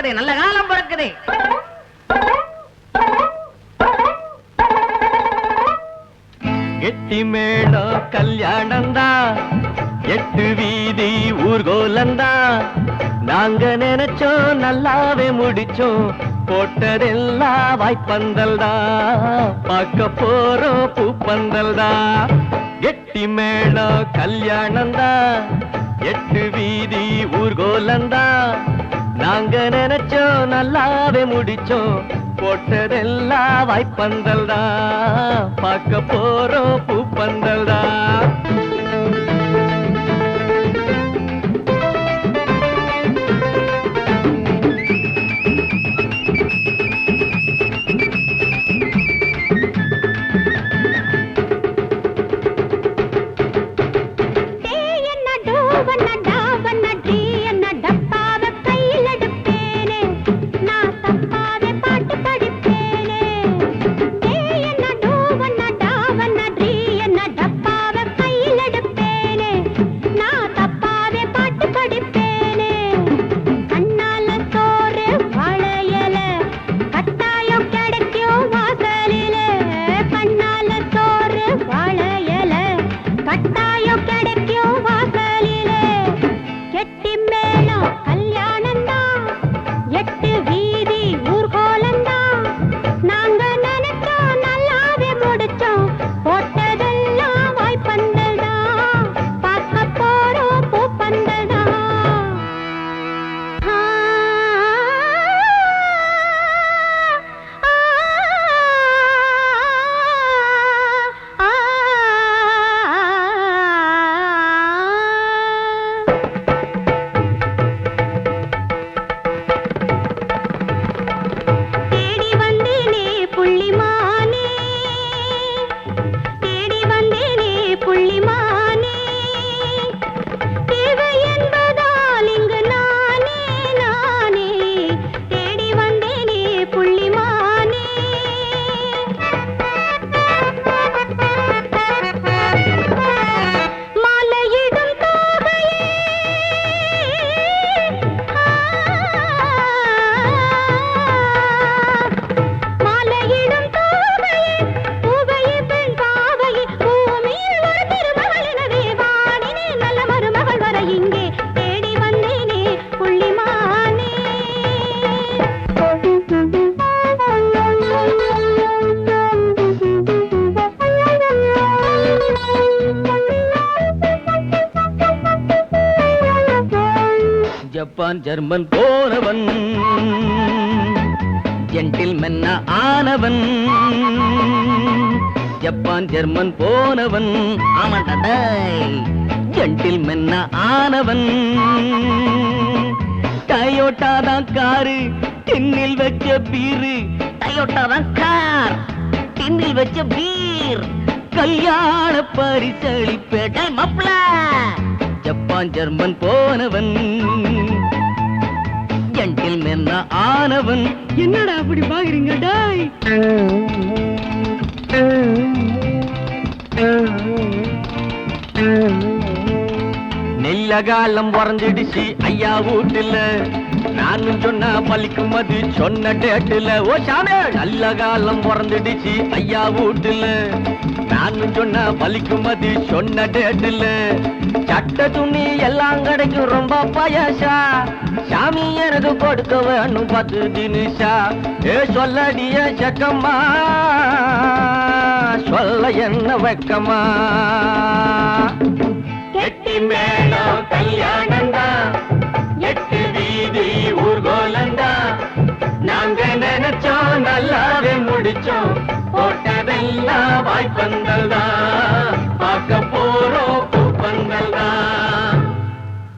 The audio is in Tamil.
பிறக்குது, நல்ல காலம் பிறக்குது. எட்டி மேளம் கல்யாணந்தா, எட்டு வீதி ஊர்கோலந்தா, நாங்க நினைச்சோம் நல்லாவே முடிச்சோம், போட்டதெல்லாம் வாய்ப்பந்தல்தா, பார்க்க போறோம் பூப்பந்தல்தா. எட்டி மேளம் கல்யாணந்தா, எட்டு வீதி ஊர்கோலந்தா, நாங்க நினைச்சோம் நல்லாவே முடிச்சோம், போட்டதெல்லாம் வாய்ப்பந்தல்தா, பார்க்க போறோம் பூப்பந்தல்தா. ஜப்பான் ஜெர்மன் போனவன், ஜென்டில்மென் ஆனவன், ஜப்பான் ஜெர்மன் போனவன், ஆமாண்டா ஜென்டில்மென் ஆனவன். டயோட்டா தான் காரு, டின்னில் வச்ச பீரு, டயோட்டா தான் கார், டின்னில் வச்ச பீர், கல்யாண பரிசளிப்பேட்டை மப்ள. ஜப்பான் ஜெர்மன் போனவன், ஜென்டில்மென் ஆனவன். என்னடா அப்படி பாக்குறீங்க டாய்? நெல்லகாலம் உறஞ்சிடுச்சு ஐயா வீட்டுல, நானும் சொன்ன பலிக்கும் அது சொன்ன டேட்டுல. ஓ சாமி, நல்ல காலம் பிறந்துடுச்சு ஐயா வீட்டுல, நானும் சொன்ன பலிக்கும் அது சொன்ன டேட்டுல. சட்ட துணி எல்லாம் கிடைக்கும் ரொம்ப பயசா, சாமி எனக்கு கொடுக்க வேணும் 10 தினிஷா. ஏ சொல்லடிய சக்கம்மா, சொல்ல என்ன வெக்கமா. எட்டி மேளம் கல்யாணந்தா, எட்டு வீதி ஊர்கோலந்தா, நாங்க நினைச்சோம் நல்லாவே முடிச்சோம், போட்டதெல்லாம் வாய்ப்பந்த